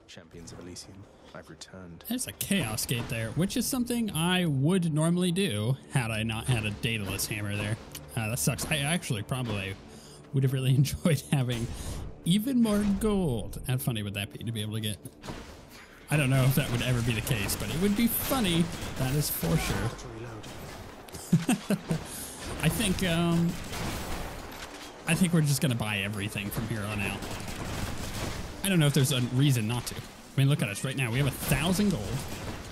Champions of ELYSIUM, I've returned. There's a chaos gate there, which is something I would normally do had I not had a dataless hammer there. That sucks. I actually probably would have really enjoyed having even more gold. How funny would that be to be able to get? I don't know if that would ever be the case, but it would be funny. That is for sure. I think we're just gonna buy everything from here on out. I don't know if there's a reason not to. I mean, look at us right now. We have 1,000 gold.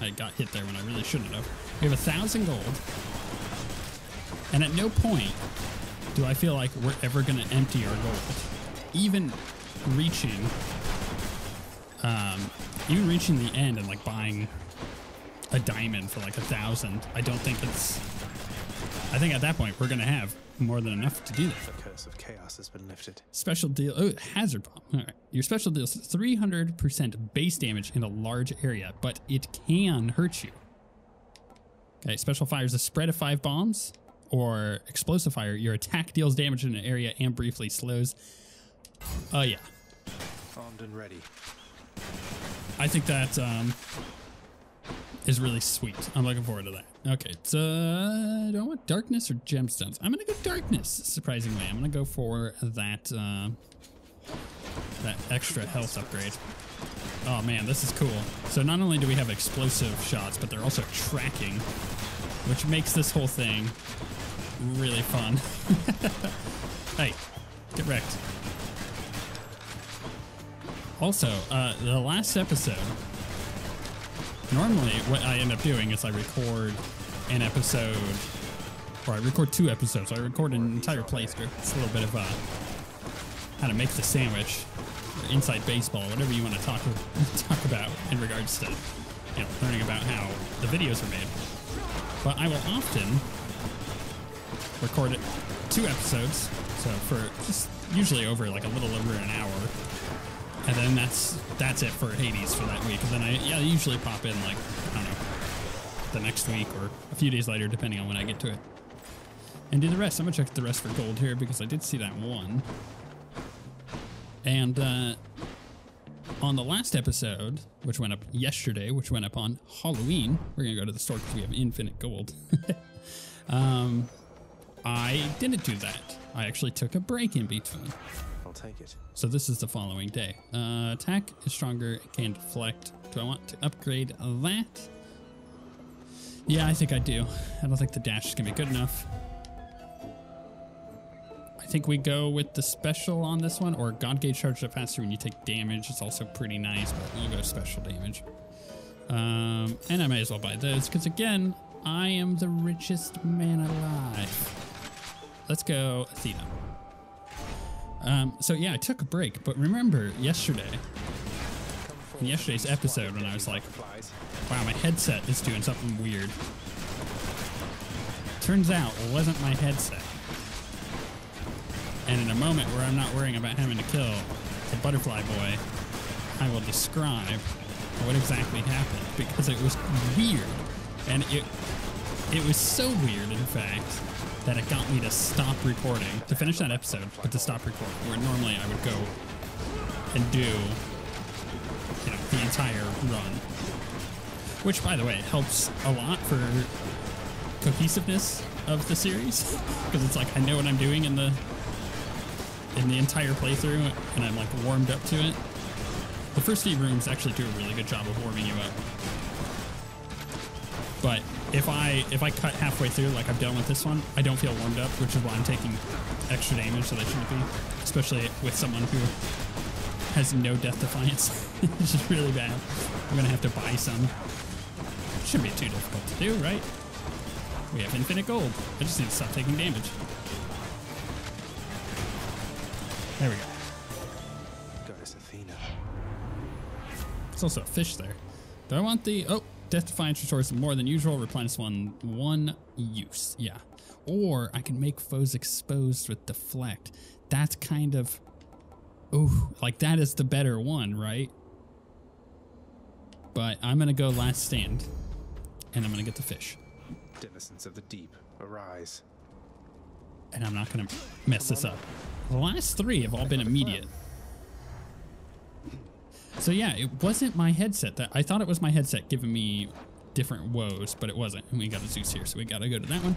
I got hit there when I really shouldn't have. We have 1,000 gold. And at no point do I feel like we're ever going to empty our gold. Even reaching the end and like buying a diamond for like 1,000, I don't think it's... I think at that point we're going to have more than enough to do that. The curse of chaos has been lifted. Special deal. Oh, hazard bomb. All right. Your special deals 300% base damage in a large area, but it can hurt you. Okay. Special fires a spread of 5 bombs or explosive fire. Your attack deals damage in an area and briefly slows. Oh, yeah. Armed and ready. I think that is really sweet. I'm looking forward to that. Okay, so do I want darkness or gemstones? I'm gonna go darkness, surprisingly. I'm gonna go for that that extra health upgrade. Oh man, this is cool. So not only do we have explosive shots, but they're also tracking, which makes this whole thing really fun. Hey, get wrecked. Also, the last episode, normally what I end up doing is I record an episode, or I record 2 episodes. So I record an entire playthrough. It's a little bit of how to make the sandwich, or inside baseball, whatever you want to talk about in regards to, you know, learning about how the videos are made. But I will often record it 2 episodes, so for just usually over like a little over an hour. And then that's it for Hades for that week. And then I usually pop in like, I don't know, the next week or a few days later, depending on when I get to it. And do the rest. I'm gonna check the rest for gold here because I did see that one. And on the last episode, which went up yesterday, which went up on Halloween, we're gonna go to the store because we have infinite gold. I didn't do that. I actually took a break in between. Take it. So this is the following day. Attack is stronger, can deflect. Do I want to upgrade that? Yeah, I think I do. I don't think the dash is gonna be good enough. I think we go with the special on this one, or God Gauge charges up faster when you take damage. It's also pretty nice, but we'll go special damage. And I may as well buy those, because again, I am the richest man alive. Let's go Athena. So yeah, I took a break, but remember yesterday, in yesterday's episode when I was like, wow, my headset is doing something weird. Turns out it wasn't my headset. And in a moment where I'm not worrying about having to kill the butterfly boy, I will describe what exactly happened because it was weird. And it was so weird, in fact, that it got me to stop recording, to finish that episode, but to stop recording, where normally I would go and do, you know, the entire run. Which, by the way, helps a lot for cohesiveness of the series, because it's like I know what I'm doing in the entire playthrough, and I'm like warmed up to it. The first few rooms actually do a really good job of warming you up. But if I cut halfway through, like I've done with this one, I don't feel warmed up, which is why I'm taking extra damage that I shouldn't be, especially with someone who has no death defiance. It's just really bad. I'm gonna have to buy some. Shouldn't be too difficult to do, right? We have infinite gold. I just need to stop taking damage. There we go. Goddess Athena. There's also a fish there. Do I want the... Oh, Death Defiance restores more than usual. Replenish one use. Yeah. Or I can make foes exposed with deflect. That's kind of... Ooh, like that is the better one, right? But I'm going to go last stand. And I'm going to get the fish. Denizens of the deep, arise. and I'm not going to mess this up. The last 3 have all been immediate. So yeah, it wasn't my headset. I thought it was my headset giving me different woes, but it wasn't. And we got a Zeus here, so we got to go to that one.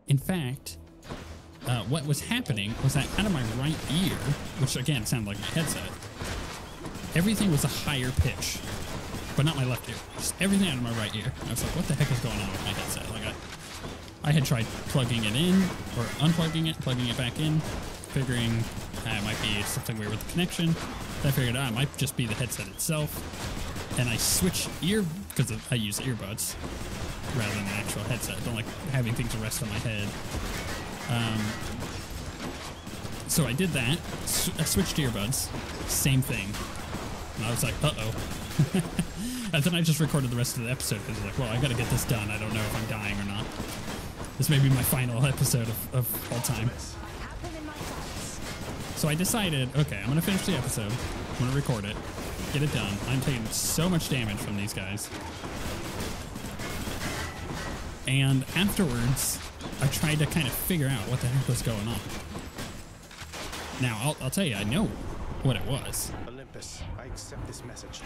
In fact, what was happening was that out of my right ear, which again sounded like my headset, everything was a higher pitch, but not my left ear. Just everything out of my right ear. I was like, what the heck is going on with my headset? Like I had tried plugging it in or unplugging it, plugging it back in, figuring it might be something weird with the connection. Then I figured out it might just be the headset itself. And I switched because I use earbuds rather than an actual headset. I don't like having things rest on my head. So I did that. I switched earbuds. Same thing. And I was like, uh-oh. And then I just recorded the rest of the episode because I was like, well, I got to get this done. I don't know if I'm dying or not. This may be my final episode of all time. So I decided, okay, I'm going to finish the episode. I'm going to record it. Get it done. I'm taking so much damage from these guys. And afterwards, I tried to kind of figure out what the heck was going on. Now, I'll tell you, I know what it was. Olympus, I accept this message.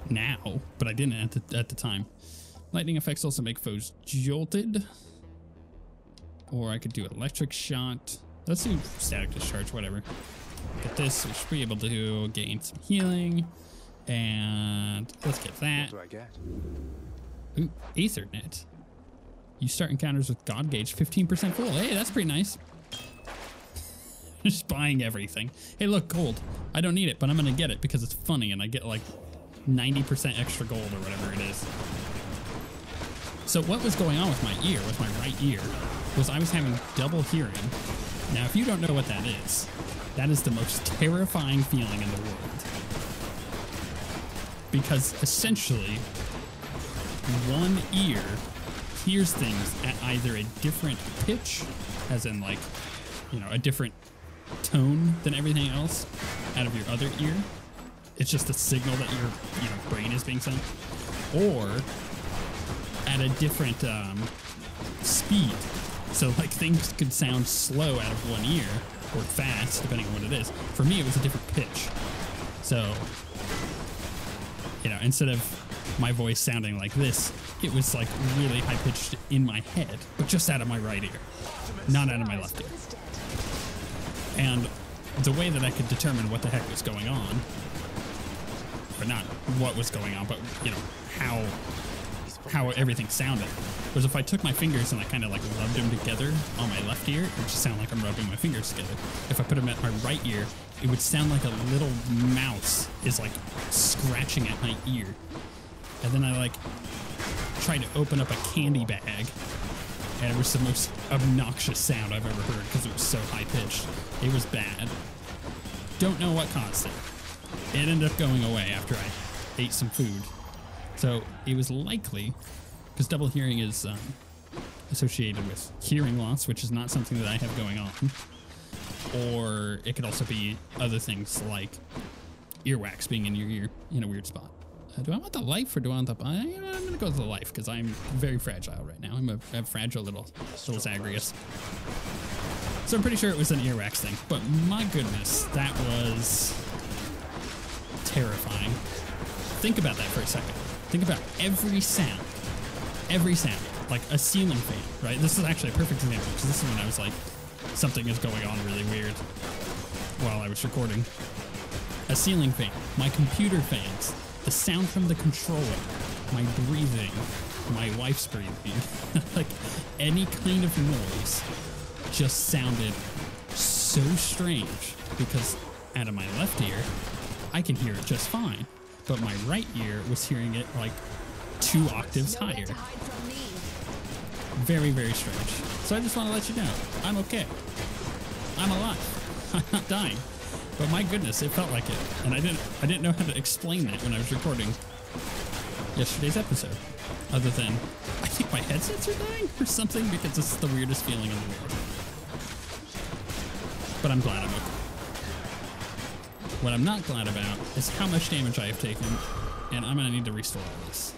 Now, but I didn't at the time. Lightning effects also make foes jolted. Or I could do electric shot. Let's do static discharge, whatever. Get this, we should be able to gain some healing. And let's get that. What do I get? Ooh, Aethernet. You start encounters with God Gauge 15% full. Hey, that's pretty nice. Just buying everything. Hey, look, gold. I don't need it, but I'm gonna get it because it's funny and I get like 90% extra gold or whatever it is. So what was going on with my ear, with my right ear, was I was having double hearing. Now, if you don't know what that is the most terrifying feeling in the world. Because essentially, one ear hears things at either a different pitch, as in like, you know, a different tone than everything else out of your other ear. It's just a signal that your brain is being sent. Or at a different speed. So like things could sound slow out of one ear or fast, depending on what it is. For me, it was a different pitch. So, you know, instead of my voice sounding like this, it was like really high pitched in my head, but just out of my right ear, not out of my left ear. And the way that I could determine what the heck was going on, or not what was going on, but you know, how everything sounded, was if I took my fingers and I kind of like rubbed them together on my left ear, it would just sound like I'm rubbing my fingers together. If I put them at my right ear, it would sound like a little mouse is like scratching at my ear. And then I like tried to open up a candy bag, and it was the most obnoxious sound I've ever heard because it was so high pitched. It was bad. Don't know what caused it. It ended up going away after I ate some food. So it was likely, because double hearing is associated with hearing loss, which is not something that I have going on. Or it could also be other things like earwax being in your ear in a weird spot. Do I want the life or do I want the... I'm going to go with the life because I'm very fragile right now. I'm a fragile little Zagreus. So I'm pretty sure it was an earwax thing. But my goodness, that was terrifying. Think about that for a second. Think about every sound, like a ceiling fan, right? This is actually a perfect example because this is when I was like, something is going on really weird while I was recording. A ceiling fan, my computer fans, the sound from the controller, my breathing, my wife's breathing, like any kind of noise just sounded so strange because out of my left ear, I can hear it just fine. But my right ear was hearing it like 2 octaves higher. Very, very strange. So I just want to let you know, I'm okay. I'm alive. I'm not dying. But my goodness, it felt like it. And I didn't know how to explain that when I was recording yesterday's episode. Other than, I think my headsets are dying or something because it's the weirdest feeling in the world. But I'm glad I'm okay. What I'm not glad about is how much damage I have taken, and I'm going to need to restore all this.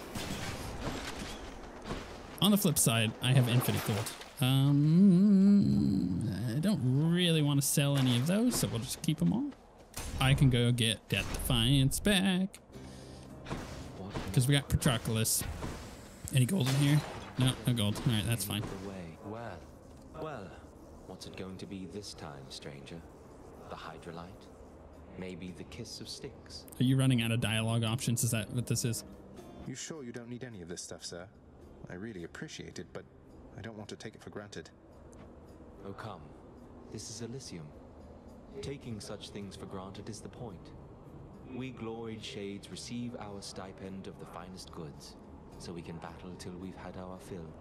On the flip side, I have infinite gold. I don't really want to sell any of those, so we'll just keep them all. I can go get Death Defiance back. Because we got Patroclus. Any gold in here? No, no gold. Alright, that's fine. Well, what's it going to be this time, stranger? The Hydrolite? Maybe the kiss of STYX? Are you running out of dialogue options? Is that what this is? You sure you don't need any of this stuff, sir? I really appreciate it, but I don't want to take it for granted. Oh come, this is ELYSIUM. Taking such things for granted is the point. We gloried shades receive our stipend of the finest goods, so we can battle till we've had our fill.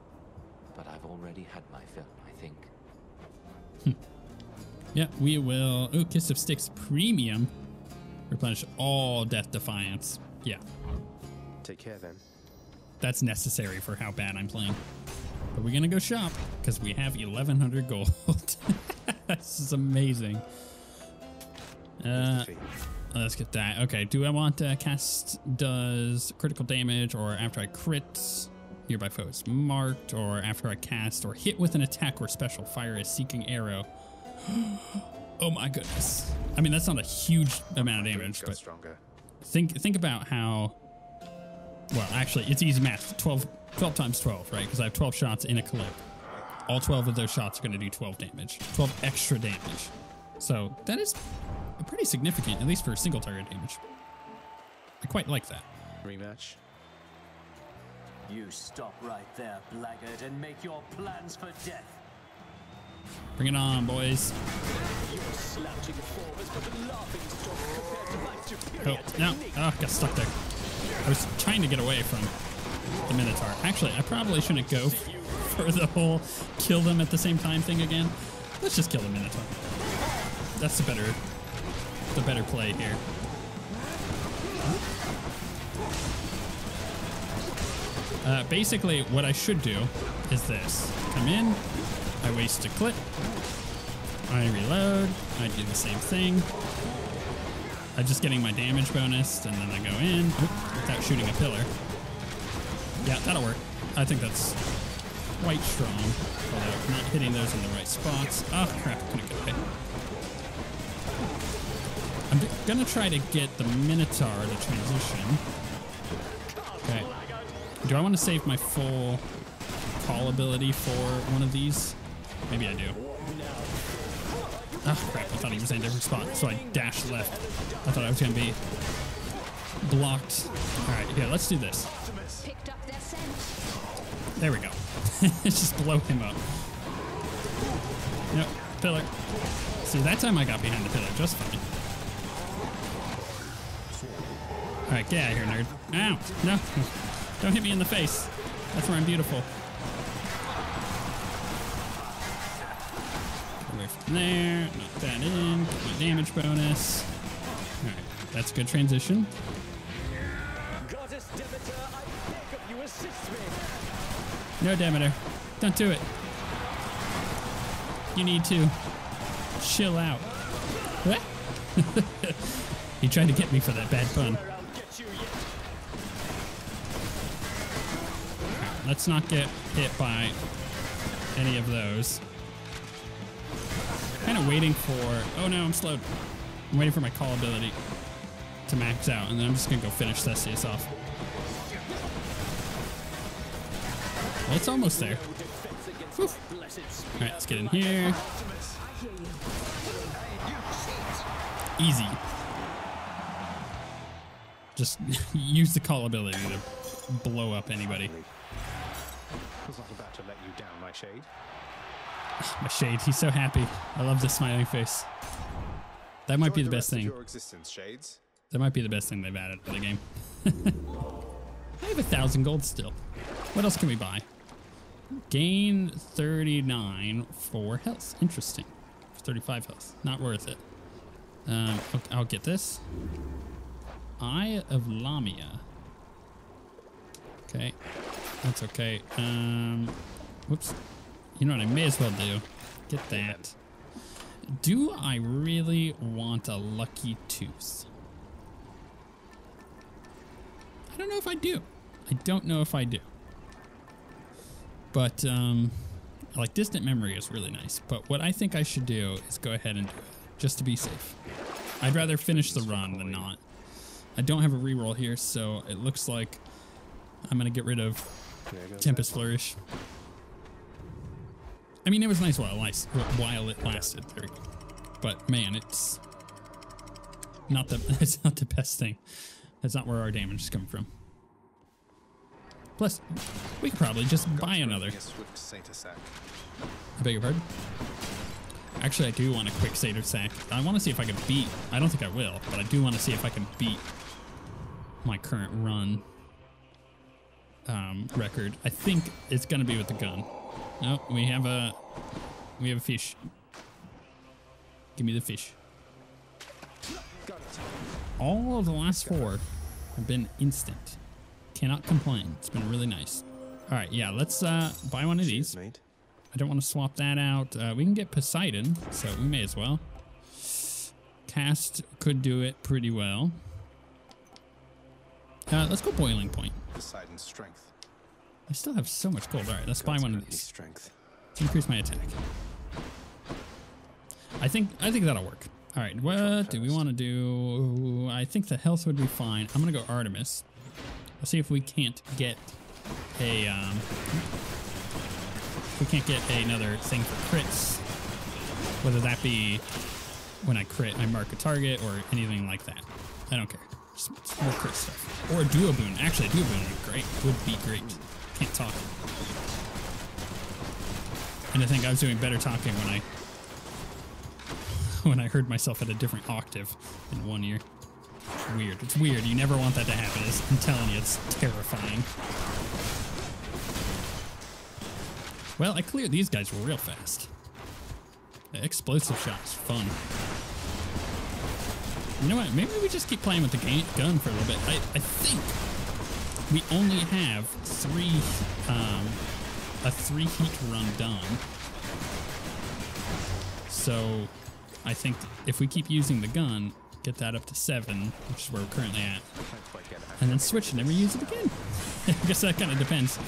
But I've already had my fill, I think. Yeah, we will. Oh, Kiss of STYX Premium. Replenish all Death Defiance. Yeah. Take care then. That's necessary for how bad I'm playing. But we're gonna go shop because we have 1,100 gold. This is amazing. Let's get that. Okay, do I want cast does critical damage, or after I crit, nearby foe is marked, or after I cast or hit with an attack or special, fire a seeking arrow. Oh my goodness. I mean, that's not a huge amount of damage, but think about how, well, actually, it's easy math. 12 times 12, right? Because I have 12 shots in a clip. All 12 of those shots are going to do 12 damage. 12 extra damage. So that is pretty significant, at least for single target damage. I quite like that. Rematch. You stop right there, blackguard, and make your plans for death. Bring it on, boys. Oh, no. Oh, got stuck there. I was trying to get away from the Minotaur. Actually, I probably shouldn't go for the whole kill them at the same time thing again. Let's just kill the Minotaur. That's the better play here. Basically, what I should do is this. Come in, I waste a clip, I reload, I do the same thing. I'm just getting my damage bonus, and then I go in without shooting a pillar. Yeah, that'll work. I think that's quite strong, although not hitting those in the right spots. Oh crap, couldn't get away. I'm gonna try to get the Minotaur to transition. Okay. Do I want to save my full call ability for one of these? Maybe I do. Oh crap, I thought he was in a different spot, so I dashed left. I thought I was gonna be blocked. Alright, here, let's do this. There we go. Just blow him up. Nope, pillar. See, that time I got behind the pillar just fine. Alright, get out of here, nerd. Ow! No! Don't hit me in the face. That's where I'm beautiful. Away from there. Knock that in. Get my damage bonus. Alright, that's a good transition. Goddess Demeter, I beg of you, assist me. No, Demeter. Don't do it. You need to chill out. What? He tried to get me for that bad pun. Let's not get hit by any of those. Kind of waiting for... Oh no, I'm slowed. I'm waiting for my call ability to max out, and then I'm just going to go finish Theseus off. Well, it's almost there. Whew. Alright, let's get in here. Easy. Just use the call ability to blow up anybody. I was not about to let you down, my shade. My shade, he's so happy. I love the smiling face. That might be the best thing. Your existence, shades. That might be the best thing they've added to the game. I have 1,000 gold still. What else can we buy? Gain 39 for health. Interesting. For 35 health. Not worth it. I'll get this. Eye of Lamia. Okay. That's okay. Whoops. You know what I may as well do? Get that. Do I really want a lucky tooth? I don't know if I do. I don't know if I do. But Like, distant memory is really nice, but what I think I should do is go ahead and do it, just to be safe. I'd rather finish the run than not. I don't have a reroll here, so it looks like I'm going to get rid of Tempest Flourish. I mean, it was nice while it lasted. There we go. But man, it's not the best thing. That's not where our damage is coming from. Plus, we could probably just buy another. I beg your pardon? Actually, I do want a quick Satyr Sack. I want to see if I can beat... I don't think I will, but I do want to see if I can beat my current run record. I think it's going to be with the gun. No, we have a fish. Give me the fish. All of the last 4 have been instant. Cannot complain. It's been really nice. All right, yeah, let's buy one of these. I don't want to swap that out. We can get Poseidon, so we may as well. Cast could do it pretty well. Let's go Boiling Point. Poseidon's strength. I still have so much gold. All right, let's buy one of these. Strength. To increase my attack. I think that'll work. All right, what do we want to do? I think the health would be fine. I'm gonna go Artemis. Let's see if we can't get a another thing for crits. Whether that be when I crit, I mark a target or anything like that. I don't care. Just more crit stuff. Or a Duo Boon. Actually, a Duo Boon would be great. Can't talk. And I think I was doing better talking when I heard myself at a different octave in one ear. It's weird. It's weird. You never want that to happen. I'm telling you, it's terrifying. Well, I cleared these guys real fast. The explosive shot's fun. You know what? Maybe we just keep playing with the gun for a little bit. I think we only have a 3 heat run done. So I think if we keep using the gun, get that up to 7, which is where we're currently at, and then switch and never use it again. I guess that kind of depends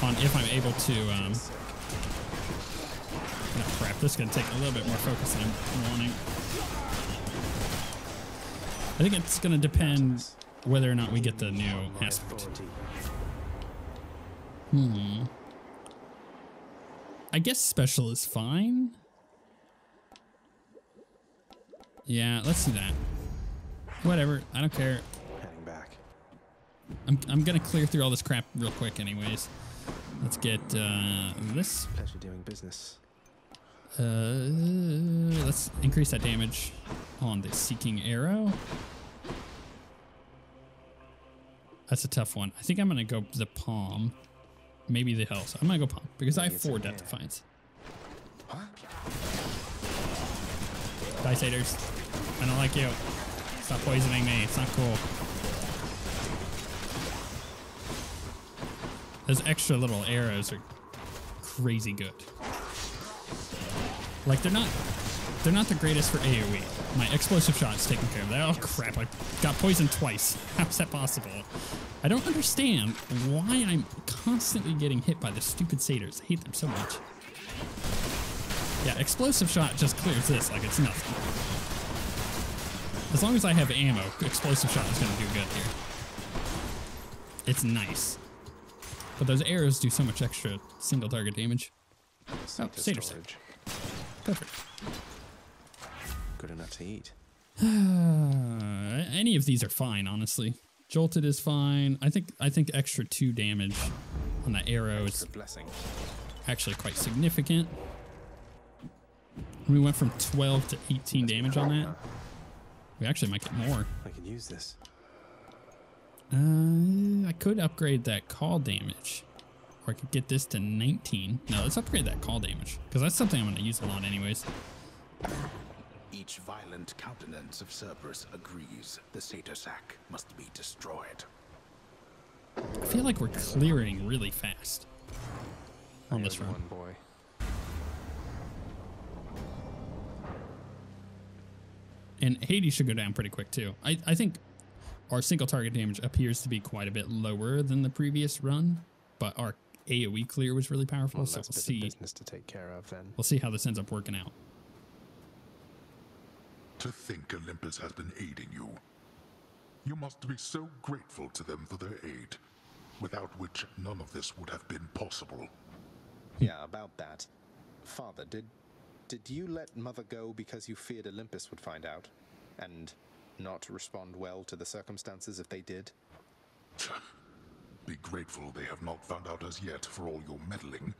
on if I'm able to. Oh crap! This is gonna take a little bit more focus than I'm wanting. I think it's gonna depend whether or not we get the new aspect. I guess special is fine. Yeah, let's do that. Whatever, I don't care. Heading back. I'm gonna clear through all this crap real quick anyways. Let's get this. Pleasure doing business. Let's increase that damage on the Seeking Arrow. That's a tough one. I think I'm gonna go the Palm. Maybe the health. I'm gonna go Palm because I have 4 Death Defiance. Die, Satyrs. I don't like you. Stop poisoning me. It's not cool. Those extra little arrows are crazy good. Like they're not the greatest for AoE. My explosive shot's taken care of that. Oh crap, I got poisoned twice. How's that possible? I don't understand why I'm constantly getting hit by the stupid satyrs. I hate them so much. Yeah, explosive shot just clears this like it's nothing. As long as I have ammo, explosive shot is going to do good here. It's nice. But those arrows do so much extra single target damage. Oh, satyr storage. Perfect. Good enough to eat. Any of these are fine, honestly. Jolted is fine. I think extra 2 damage on the arrow is actually quite significant. We went from 12 to 18 damage on that. We actually might get more. I can use this. I could upgrade that call damage. Or I could get this to 19. No, let's upgrade that call damage. Because that's something I'm going to use a lot anyways. Each violent countenance of Cerberus agrees the Satyr Sack must be destroyed. I feel like we're clearing really fast on this run. Boy. And Hades should go down pretty quick too. I think our single target damage appears to be quite a bit lower than the previous run, but our AoE clear was really powerful. So That's we'll a bit of see. business to take care of then. We'll see how this ends up working out. To think Olympus has been aiding you. You must be so grateful to them for their aid, without which none of this would have been possible. Yeah, about that. Father, did you let Mother go because you feared Olympus would find out? And not respond well to the circumstances if they did? Be grateful they have not found out as yet for all your meddling.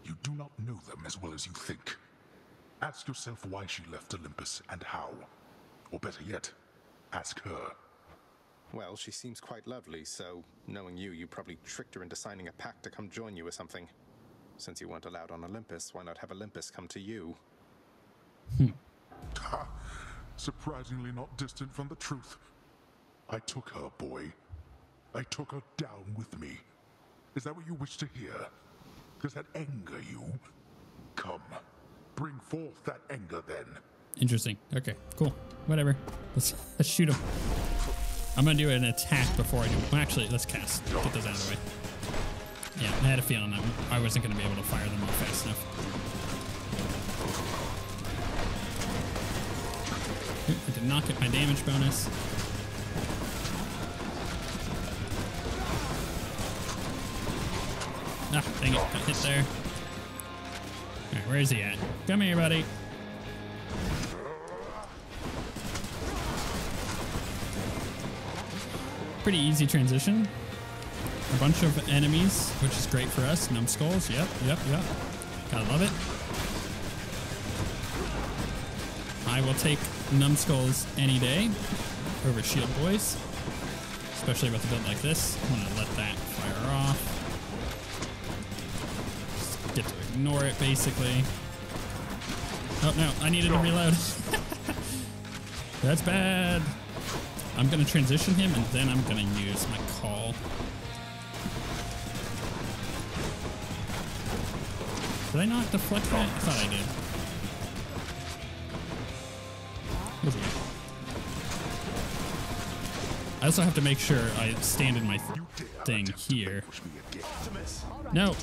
You do not know them as well as you think. Ask yourself why she left Olympus and how. Or better yet, ask her. Well, she seems quite lovely, so knowing you probably tricked her into signing a pact to come join you or something. Since you weren't allowed on Olympus, why not have Olympus come to you? Ha! Surprisingly not distant from the truth. I took her, boy. I took her down with me. Is that what you wish to hear? Does that anger you? Come, bring forth that anger then. Interesting. Okay, cool. Whatever. Let's shoot him. I'm gonna do an attack before I do. Well, actually, let's cast. Get those out of the way. Yeah, I had a feeling that I wasn't gonna be able to fire them off fast enough. I did not get my damage bonus. Ah, dang it. Got hit there. Alright, where is he at? Come here, buddy. Pretty easy transition. A bunch of enemies, which is great for us. Numbskulls, yep. Gotta love it. I will take numbskulls any day over shield boys, especially with a build like this. I'm gonna let that fire off. Just get to ignore it, basically. Oh no, I needed to reload. That's bad. I'm gonna transition him and then I'm gonna use my call. Did I not deflect that? I thought I did. Where's he at? I also have to make sure I stand in my thing here. No,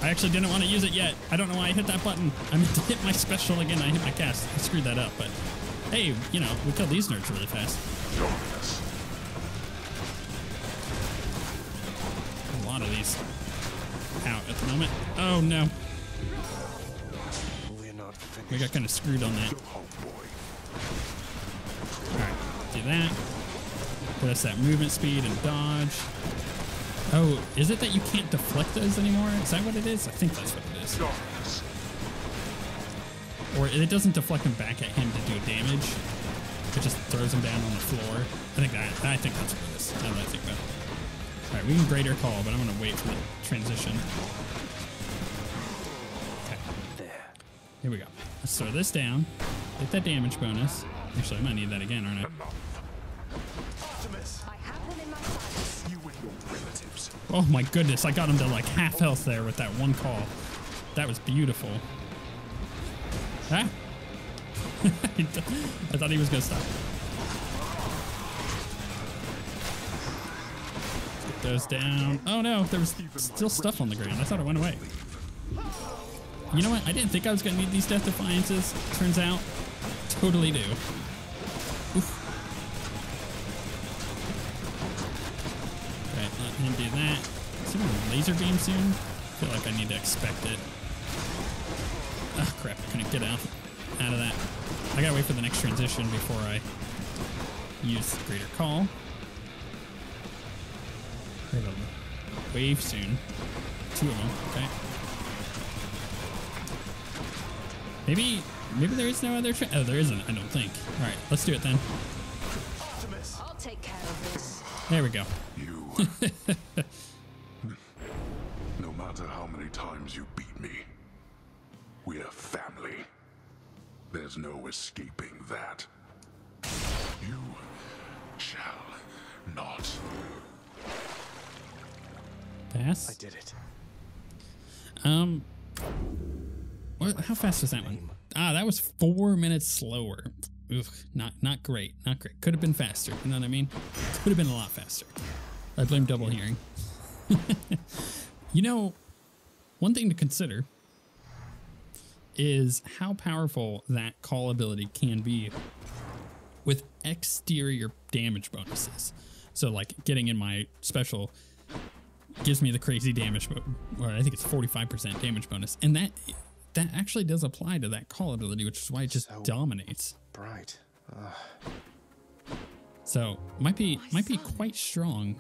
I actually didn't want to use it yet. I don't know why I hit that button. I meant to hit my special again. I hit my cast. I screwed that up, but hey, you know, we killed these nerds really fast. A lot of these out at the moment. Oh no. We got kind of screwed on that. Alright, do that. Get us that movement speed and dodge. Oh, is it that you can't deflect those anymore? Is that what it is? I think that's what it is. Or it doesn't deflect them back at him to do damage. It just throws him down on the floor. I think that's what it is. Now that I think about it. Alright, we can greater call, but I'm gonna wait for the transition. Okay. There. Here we go. Let's throw this down. Get that damage bonus. Actually, I might need that again, aren't I? I have them in my sights. You and your relatives. Oh my goodness, I got him to like half health there with that one call. That was beautiful. Ah! I thought he was gonna stop. Get those down. Oh no, there was still stuff on the ground. I thought it went away. You know what? I didn't think I was gonna need these Death Defiances. Turns out, totally do. Oof. Okay, let him do that. Is he gonna laser beam soon? I feel like I need to expect it. Ah, crap! I couldn't get out of that. I gotta wait for the next transition before I use Greater Call. We have a wave soon. 2 of them. Okay. Maybe there is no other. Oh, there isn't. I don't think. All right, let's do it then. I'll take care of this. There we go. You. No matter how many times you beat me, we're family. There's no escaping that. You shall not. Pass. I did it. How fast was that one? Ah, that was 4 minutes slower. Ugh, not great. Not great. Could have been faster. You know what I mean? Could have been a lot faster. I blame double hearing. You know, one thing to consider is how powerful that call ability can be with exterior damage bonuses. So like getting in my special gives me the crazy damage, or I think it's 45% damage bonus. And that actually does apply to that call ability, which is why it just dominates. Bright. So might be quite strong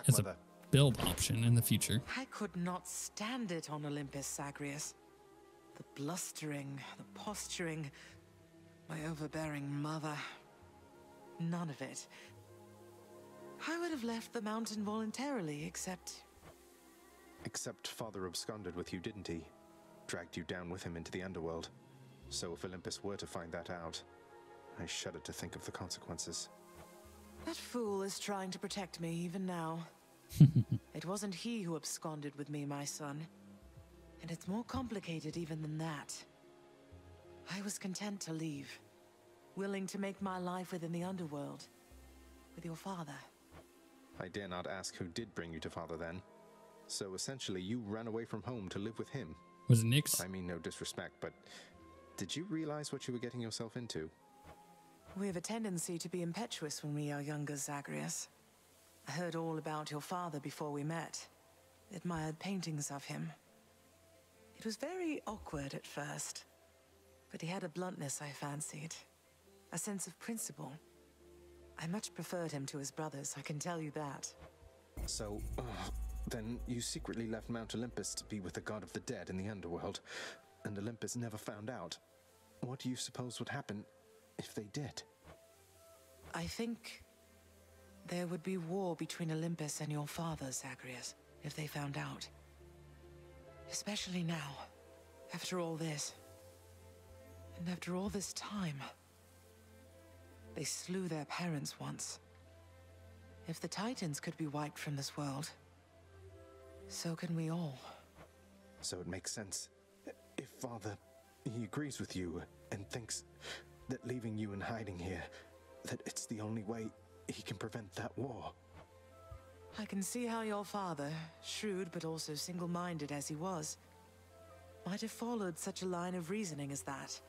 as Mother. a build option in the future. I could not stand it on Olympus, Zagreus. The blustering, the posturing, my overbearing mother. None of it. I would have left the mountain voluntarily, except Father absconded with you, didn't he? Dragged you down with him into the underworld. So if Olympus were to find that out, I shudder to think of the consequences. that fool is trying to protect me even now. It wasn't he who absconded with me, my son. And it's more complicated even than that. I was content to leave, willing to make my life within the underworld, with your father. I dare not ask who did bring you to Father then. So essentially you ran away from home to live with him. Was it Nyx? I mean no disrespect, but did you realize what you were getting yourself into? We have a tendency to be impetuous when we are younger, Zagreus. I heard all about your father before we met. Admired paintings of him. It was very awkward at first, but he had a bluntness I fancied. A sense of principle. I much preferred him to his brothers, I can tell you that. So, then you secretly left Mount Olympus to be with the god of the dead in the underworld, and Olympus never found out. What do you suppose would happen if they did? I think there would be war between Olympus and your father, Zagreus, if they found out. Especially now, after all this. And after all this time. They slew their parents once. If the Titans could be wiped from this world, so can we all. So it makes sense. If Father, he agrees with you and thinks that leaving you in hiding here, that it's the only way he can prevent that war. I can see how your father, shrewd but also single-minded as he was, might have followed such a line of reasoning as that.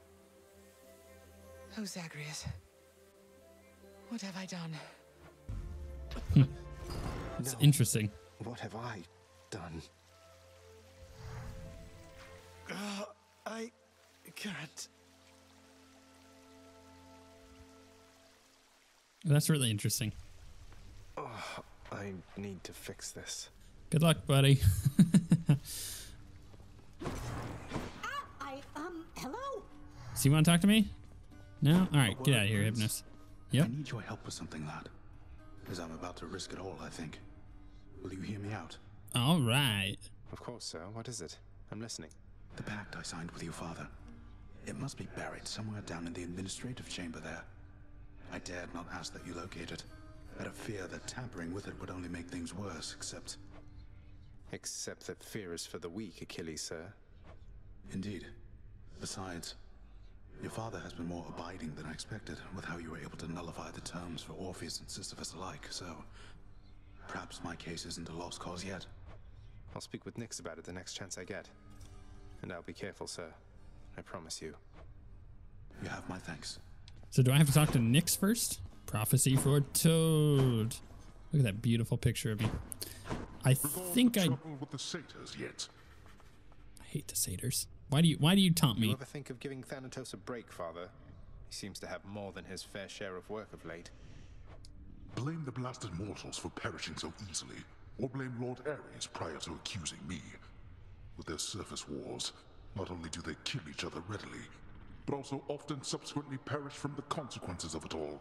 Oh, Zagreus. What have I done? It's interesting. What have I done? I can't. That's really interesting. I need to fix this. Good luck, buddy. Hello? So you want to talk to me? No? Alright, get out of here, Hypnos. Yep. I need your help with something, lad. As I'm about to risk it all, I think. Will you hear me out? Alright. Of course, sir. What is it? I'm listening. The pact I signed with your father. It must be buried somewhere down in the administrative chamber there. I dared not ask that you locate it. Out of fear that tampering with it would only make things worse, except that fear is for the weak, Achilles, sir. Indeed. Besides, your father has been more abiding than I expected with how you were able to nullify the terms for Orpheus and Sisyphus alike, so perhaps my case isn't a lost cause yet. I'll speak with Nyx about it the next chance I get. And I'll be careful, sir. I promise you. You have my thanks. So do I have to talk to Nyx first? Prophecy foretold. Look at that beautiful picture of me. I think I with the satyrs yet. I hate the satyrs. Why do you taunt me? You ever think of giving Thanatos a break, Father? He seems to have more than his fair share of work of late. Blame the blasted mortals for perishing so easily, or blame Lord Ares prior to accusing me. With their surface wars, not only do they kill each other readily, but also often subsequently perish from the consequences of it all.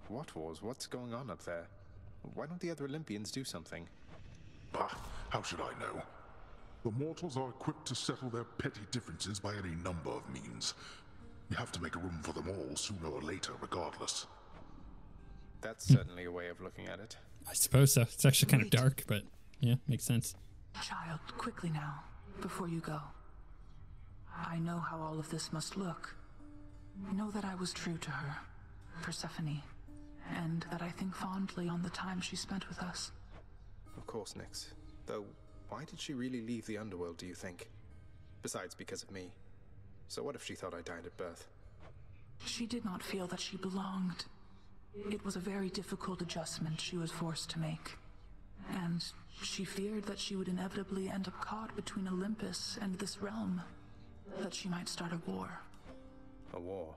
What wars? What's going on up there? Why don't the other Olympians do something? Bah, how should I know? The mortals are equipped to settle their petty differences by any number of means. You have to make room for them all sooner or later, regardless. That's certainly a way of looking at it. I suppose so. It's actually kind of dark, but yeah, makes sense. Child, quickly now, before you go. I know how all of this must look. Know that I was true to her, Persephone, and that I think fondly on the time she spent with us. Of course, Nyx. Though, why did she really leave the underworld, do you think? Besides, because of me. So what if she thought I died at birth? She did not feel that she belonged. It was a very difficult adjustment she was forced to make. And she feared that she would inevitably end up caught between Olympus and this realm. That she might start a war. A war?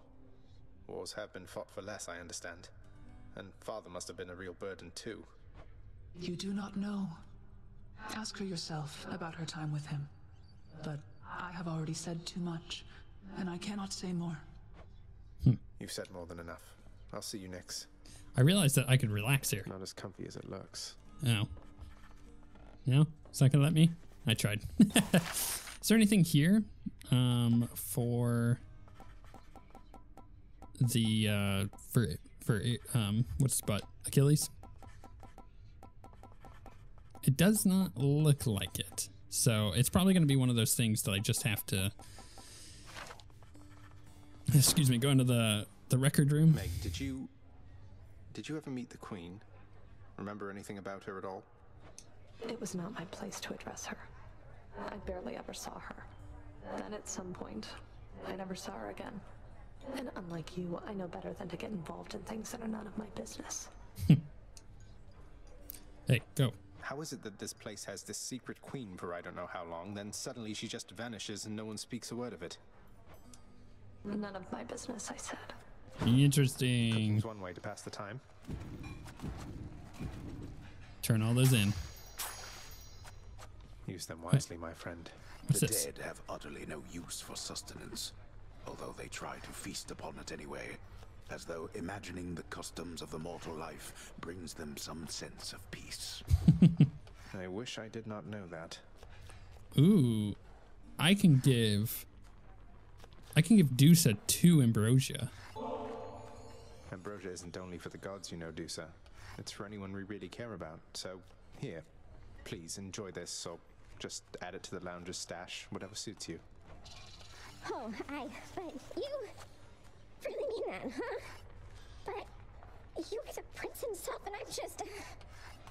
Wars have been fought for less, I understand. And Father must have been a real burden too. You do not know. Ask her yourself about her time with him. But I have already said too much, and I cannot say more. You've said more than enough. I'll see you next. I realized that I could relax here. Not as comfy as it looks. Oh. No? It's not gonna let me? I tried. Is there anything here for the what's the butt? Achilles? It does not look like it. So it's probably gonna be one of those things that I just have to go into the record room. Meg, did you ever meet the Queen? Remember anything about her at all? It was not my place to address her. I barely ever saw her. Then at some point, I never saw her again. And unlike you, I know better than to get involved in things that are none of my business. Hey, go. How is it that this place has this secret queen for I don't know how long, then suddenly she just vanishes and no one speaks a word of it? None of my business, I said. Interesting. Cooking's one way to pass the time. Turn all those in. Use them wisely, my friend. What's The this? dead have utterly no use for sustenance, although they try to feast upon it anyway, as though imagining the customs of the mortal life brings them some sense of peace. I wish I did not know that. Ooh, I can give Dusa 2 ambrosia. Ambrosia isn't only for the gods, you know, Dusa. It's for anyone we really care about. So, here, please enjoy this, or just add it to the lounger's stash, whatever suits you. Oh, but you really mean that, huh? But you are the prince himself, and I'm just,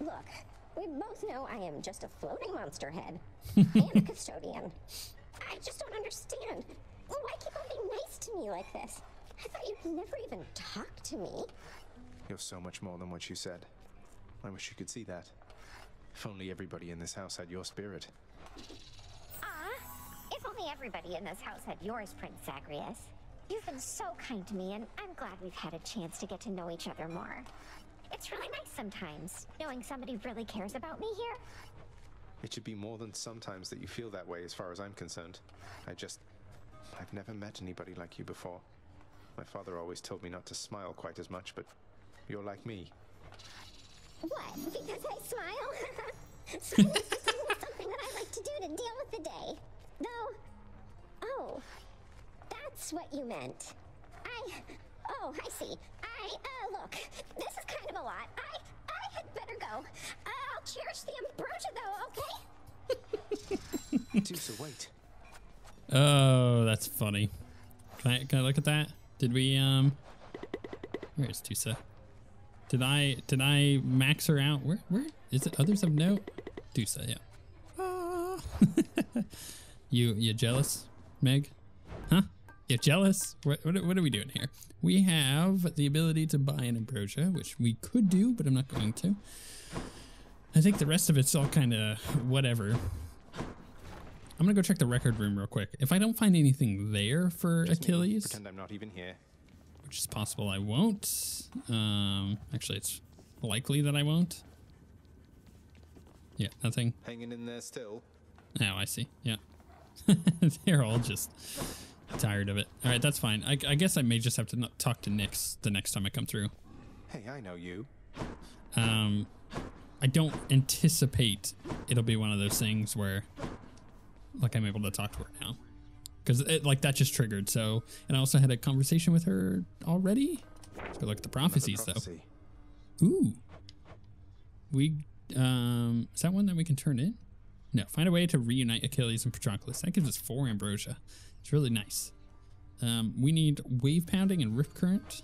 look, we both know I am just a floating monster head and a custodian. I just don't understand. Why keep on being nice to me like this? I thought you'd never even talk to me. You're so much more than what you said. I wish you could see that. If only everybody in this house had your spirit. If only everybody in this house had yours, Prince Zagreus. You've been so kind to me, and I'm glad we've had a chance to get to know each other more. It's really nice sometimes, knowing somebody really cares about me here. It should be more than sometimes that you feel that way as far as I'm concerned. I've never met anybody like you before. My father always told me not to smile quite as much, but you're like me. What? Because I smile? Smiling is just something that I like to do to deal with the day. Though, oh, that's what you meant. I see. Look, this is kind of a lot. I had better go. I'll cherish the ambrosia, though, okay? Dusa, wait. Oh, that's funny. Can I look at that? Did we where is Dusa? Did I max her out? Where is it? Others of note? Dusa, yeah. You jealous, Meg? Huh? You jealous? What are we doing here? We have the ability to buy an ambrosia, which we could do, but I'm not going to. I think the rest of it's all kind of whatever. I'm gonna go check the record room real quick. If I don't find anything there for Achilles, Pretend I'm not even here. which is possible I won't. Actually, it's likely that I won't. Yeah, nothing. Hanging in there still. Oh, I see. Yeah. They're all just tired of it. All right, that's fine. I guess I may just have to talk to Nyx the next time I come through. Hey, I know you. I don't anticipate it'll be one of those things where, like, I'm able to talk to her now. Because, like, that just triggered, so... And I also had a conversation with her already. Let's go look at the prophecies, though. Ooh. Is that one that we can turn in? No. Find a way to reunite Achilles and Patroclus. That gives us 4 ambrosia. It's really nice. We need wave pounding and rip current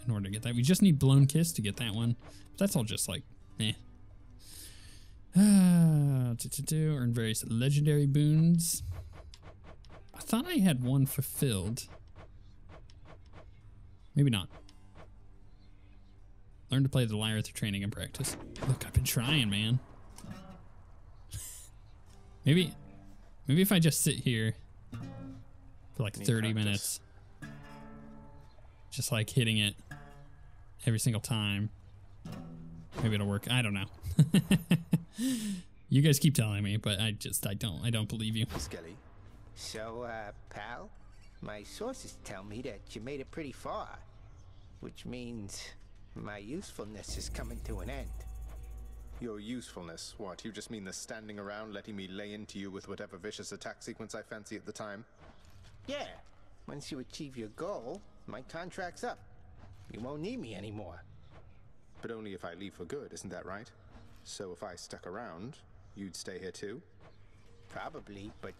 in order to get that. We just need blown kiss to get that one. But that's all just, like, eh. Earn various legendary boons. I thought I had one fulfilled. Maybe not. Learn to play the lyre through training and practice. Look, I've been trying, man. Maybe if I just sit here for like 30 minutes, just like hitting it every single time, maybe it'll work. I don't know. You guys keep telling me, but I don't believe you. Skelly. So, pal, my sources tell me that you made it pretty far, which means my usefulness is coming to an end. Your usefulness? What, you just mean the standing around letting me lay into you with whatever vicious attack sequence I fancy at the time? Yeah. Once you achieve your goal, my contract's up. You won't need me anymore. But only if I leave for good, isn't that right? So if I stuck around, you'd stay here too? Probably, but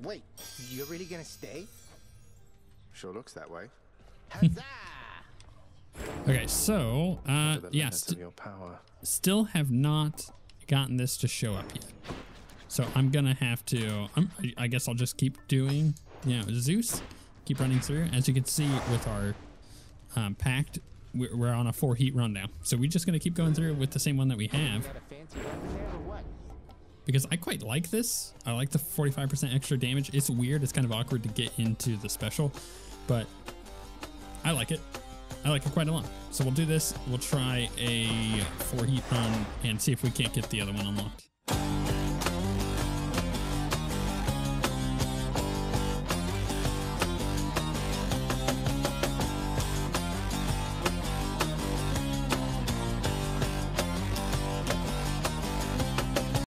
wait, you're really gonna stay? Sure looks that way. Huzzah! Okay, so yeah, still have not gotten this to show up yet. So I'm gonna have to. I guess I'll just keep doing, Zeus. Keep running through. As you can see with our pact, we're on a 4 heat run now. So we're just gonna keep going through with the same one that we have. Because I quite like this. I like the 45% extra damage. It's weird. It's kind of awkward to get into the special, but I like it. I like it quite a lot. So we'll do this. We'll try a 4 heat run and see if we can't get the other one unlocked.